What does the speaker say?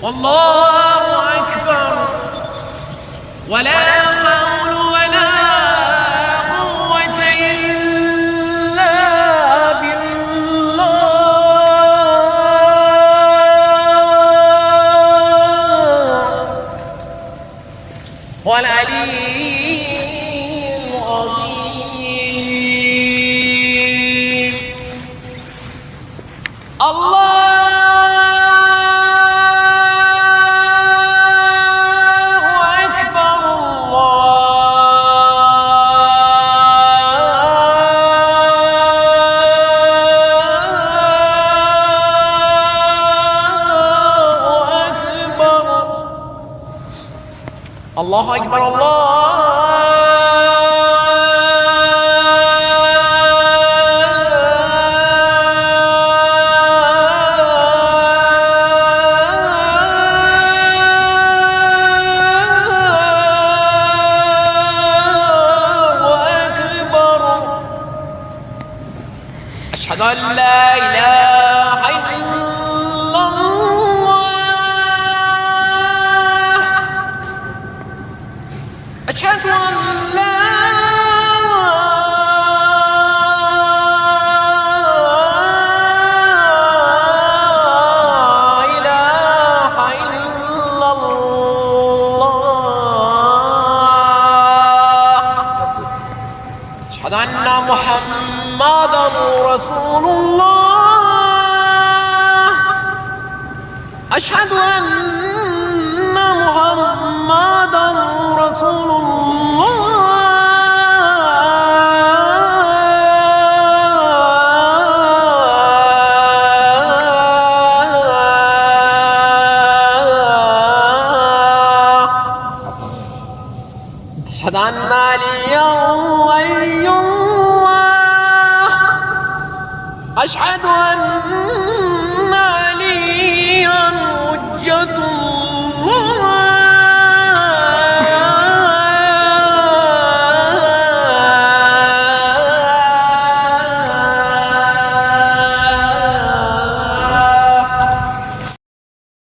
والله أكبر. ولا حول ولا قوة إلا بالله والعلي العظيم. الله الله أكبر. أشهد أن لا إله إلا الله. أشهد أن لا إله إلا الله. أشهد أن محمدًا رسول الله. أشهد أن محمدًا رسول الله. أشهد أن عليا ولي الله. أشهد أن عليا حجة الله.